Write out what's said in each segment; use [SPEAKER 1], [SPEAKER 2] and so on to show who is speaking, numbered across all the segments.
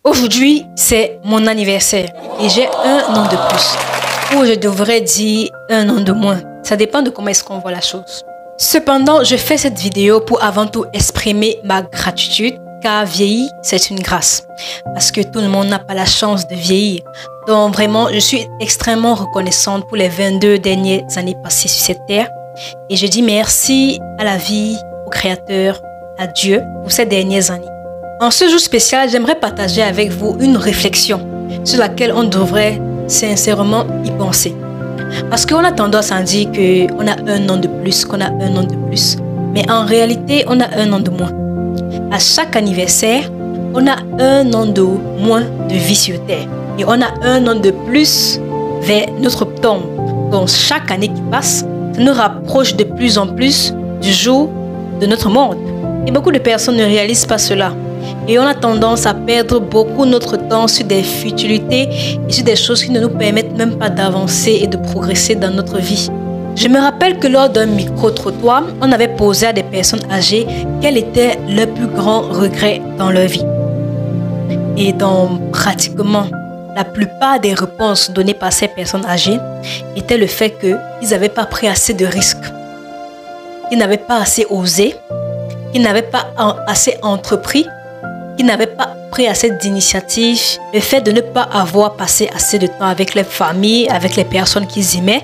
[SPEAKER 1] Aujourd'hui, c'est mon anniversaire et j'ai un an de plus. Ou je devrais dire un an de moins. Ça dépend de comment est-ce qu'on voit la chose. Cependant, je fais cette vidéo pour avant tout exprimer ma gratitude car vieillir, c'est une grâce. Parce que tout le monde n'a pas la chance de vieillir. Donc vraiment, je suis extrêmement reconnaissante pour les 22 dernières années passées sur cette terre. Et je dis merci à la vie, au Créateur, à Dieu pour ces dernières années. En ce jour spécial, j'aimerais partager avec vous une réflexion sur laquelle on devrait sincèrement y penser. Parce qu'on a tendance à dire qu'on a un an de plus, qu'on a un an de plus. Mais en réalité, on a un an de moins. À chaque anniversaire, on a un an de moins de vie sur Terre. Et on a un an de plus vers notre tombe. Donc chaque année qui passe, ça nous rapproche de plus en plus du jour de notre mort. Et beaucoup de personnes ne réalisent pas cela. Et on a tendance à perdre beaucoup notre temps sur des futilités et sur des choses qui ne nous permettent même pas d'avancer et de progresser dans notre vie. Je me rappelle que lors d'un micro-trottoir, on avait posé à des personnes âgées quel était leur plus grand regret dans leur vie. Et dans pratiquement la plupart des réponses données par ces personnes âgées était le fait qu'ils n'avaient pas pris assez de risques, qu'ils n'avaient pas assez osé, qu'ils n'avaient pas assez entrepris, qu'ils n'avaient pas pris assez d'initiatives, le fait de ne pas avoir passé assez de temps avec les familles, avec les personnes qu'ils aimaient,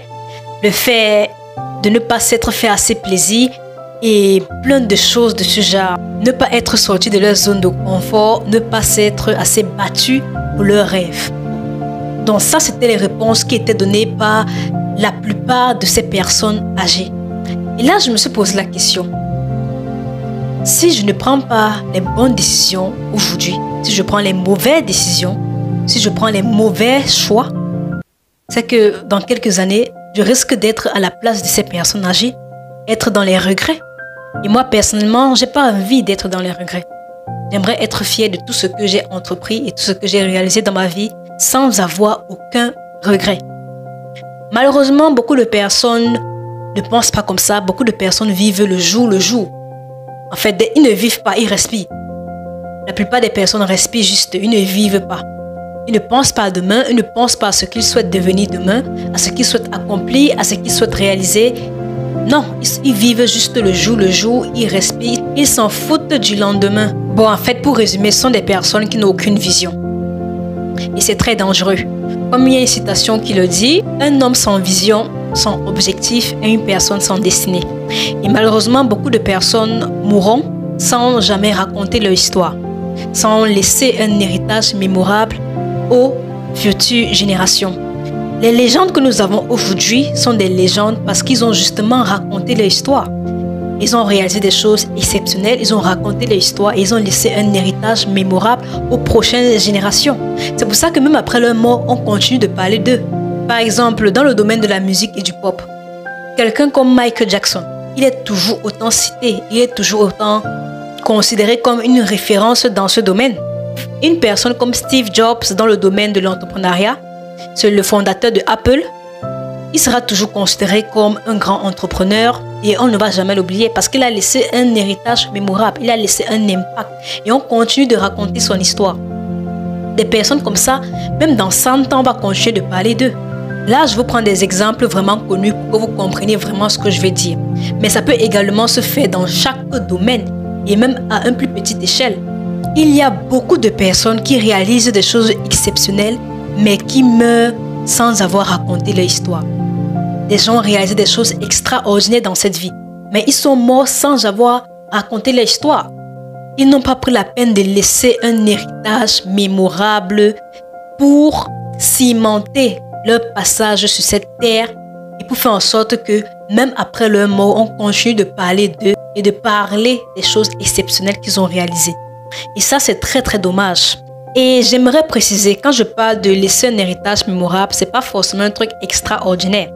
[SPEAKER 1] le fait de ne pas s'être fait assez plaisir et plein de choses de ce genre. Ne pas être sorti de leur zone de confort, ne pas s'être assez battu pour leurs rêves. Donc ça, c'était les réponses qui étaient données par la plupart de ces personnes âgées. Et là, je me suis posé la question. Si je ne prends pas les bonnes décisions aujourd'hui, si je prends les mauvaises décisions, si je prends les mauvais choix, c'est que dans quelques années, je risque d'être à la place de ces personnes âgées, être dans les regrets. Et moi, personnellement, je n'ai pas envie d'être dans les regrets. J'aimerais être fière de tout ce que j'ai entrepris et tout ce que j'ai réalisé dans ma vie sans avoir aucun regret. Malheureusement, beaucoup de personnes ne pensent pas comme ça. Beaucoup de personnes vivent le jour. En fait, ils ne vivent pas, ils respirent. La plupart des personnes respirent juste, ils ne vivent pas. Ils ne pensent pas à demain, ils ne pensent pas à ce qu'ils souhaitent devenir demain, à ce qu'ils souhaitent accomplir, à ce qu'ils souhaitent réaliser. Non, ils vivent juste le jour, ils respirent, ils s'en foutent du lendemain. Bon, en fait, pour résumer, ce sont des personnes qui n'ont aucune vision. Et c'est très dangereux. Comme il y a une citation qui le dit, un homme sans vision, sans objectif est une personne sans destinée. Et malheureusement, beaucoup de personnes mourront sans jamais raconter leur histoire, sans laisser un héritage mémorable aux futures générations. Les légendes que nous avons aujourd'hui sont des légendes parce qu'ils ont justement raconté leur histoire. Ils ont réalisé des choses exceptionnelles, ils ont raconté leur histoire et ils ont laissé un héritage mémorable aux prochaines générations. C'est pour ça que même après leur mort, on continue de parler d'eux. Par exemple, dans le domaine de la musique et du pop, quelqu'un comme Michael Jackson, il est toujours autant cité, il est toujours autant considéré comme une référence dans ce domaine. Une personne comme Steve Jobs dans le domaine de l'entrepreneuriat, c'est le fondateur de Apple, il sera toujours considéré comme un grand entrepreneur et on ne va jamais l'oublier parce qu'il a laissé un héritage mémorable, il a laissé un impact et on continue de raconter son histoire. Des personnes comme ça, même dans 100 ans, on va continuer de parler d'eux. Là, je vous prends des exemples vraiment connus pour que vous compreniez vraiment ce que je vais dire. Mais ça peut également se faire dans chaque domaine et même à une plus petite échelle. Il y a beaucoup de personnes qui réalisent des choses exceptionnelles, mais qui meurent sans avoir raconté leur histoire. Des gens ont réalisé des choses extraordinaires dans cette vie, mais ils sont morts sans avoir raconté leur histoire. Ils n'ont pas pris la peine de laisser un héritage mémorable pour cimenter leur passage sur cette terre et pour faire en sorte que même après leur mort, on continue de parler d'eux et de parler des choses exceptionnelles qu'ils ont réalisées. Et ça, c'est très très dommage. Et j'aimerais préciser, quand je parle de laisser un héritage mémorable, c'est pas forcément un truc extraordinaire.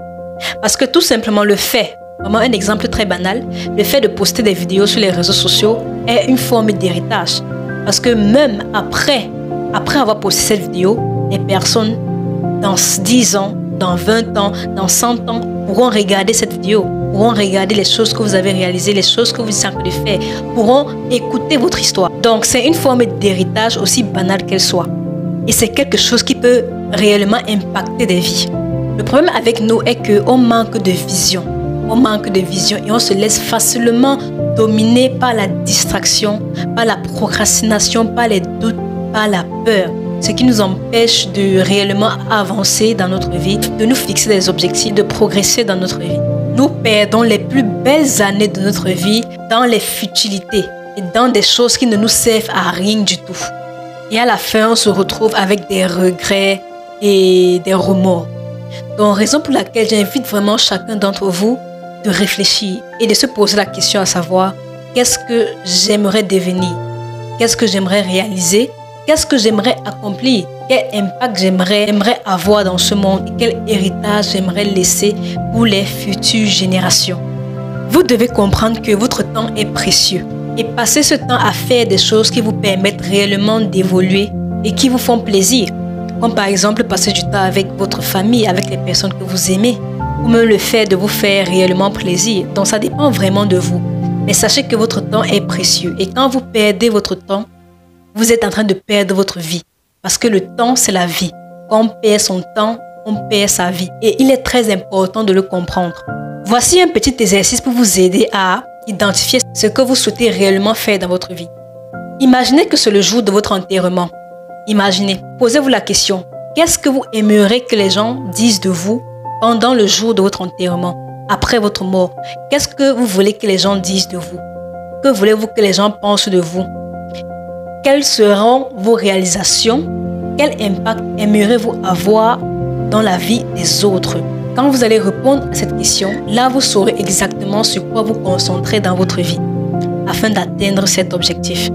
[SPEAKER 1] Parce que tout simplement le fait, vraiment un exemple très banal, le fait de poster des vidéos sur les réseaux sociaux est une forme d'héritage. Parce que même après avoir posté cette vidéo, les personnes dans 10 ans, dans 20 ans, dans 100 ans pourront regarder cette vidéo pourront regarder les choses que vous avez réalisées, les choses que vous êtes en train de faire, pourront écouter votre histoire. Donc, c'est une forme d'héritage aussi banale qu'elle soit. Et c'est quelque chose qui peut réellement impacter des vies. Le problème avec nous est qu'on manque de vision. On manque de vision et on se laisse facilement dominer par la distraction, par la procrastination, par les doutes, par la peur. Ce qui nous empêche de réellement avancer dans notre vie, de nous fixer des objectifs, de progresser dans notre vie. Nous perdons les plus belles années de notre vie dans les futilités et dans des choses qui ne nous servent à rien du tout. Et à la fin, on se retrouve avec des regrets et des remords. Donc, raison pour laquelle j'invite vraiment chacun d'entre vous de réfléchir et de se poser la question à savoir qu'est-ce que j'aimerais devenir, qu'est-ce que j'aimerais réaliser, qu'est-ce que j'aimerais accomplir, quel impact j'aimerais avoir dans ce monde et quel héritage j'aimerais laisser pour les futures générations. Vous devez comprendre que votre temps est précieux et passer ce temps à faire des choses qui vous permettent réellement d'évoluer et qui vous font plaisir. Comme par exemple passer du temps avec votre famille, avec les personnes que vous aimez, ou même le fait de vous faire réellement plaisir. Donc ça dépend vraiment de vous. Mais sachez que votre temps est précieux. Et quand vous perdez votre temps, vous êtes en train de perdre votre vie. Parce que le temps, c'est la vie. Quand on perd son temps, on perd sa vie. Et il est très important de le comprendre. Voici un petit exercice pour vous aider à identifier ce que vous souhaitez réellement faire dans votre vie. Imaginez que c'est le jour de votre enterrement. Imaginez, posez-vous la question, qu'est-ce que vous aimeriez que les gens disent de vous pendant le jour de votre enterrement, après votre mort? Qu'est-ce que vous voulez que les gens disent de vous? Que voulez-vous que les gens pensent de vous? Quelles seront vos réalisations? Quel impact aimeriez-vous avoir dans la vie des autres? Quand vous allez répondre à cette question, là vous saurez exactement sur quoi vous concentrer dans votre vie afin d'atteindre cet objectif.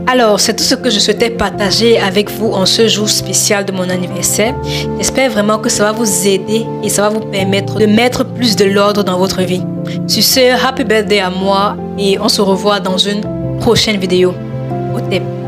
[SPEAKER 1] Alors, c'est tout ce que je souhaitais partager avec vous en ce jour spécial de mon anniversaire. J'espère vraiment que ça va vous aider et ça va vous permettre de mettre plus de l'ordre dans votre vie. Sur ce, happy birthday à moi et on se revoit dans une prochaine vidéo. Au thème.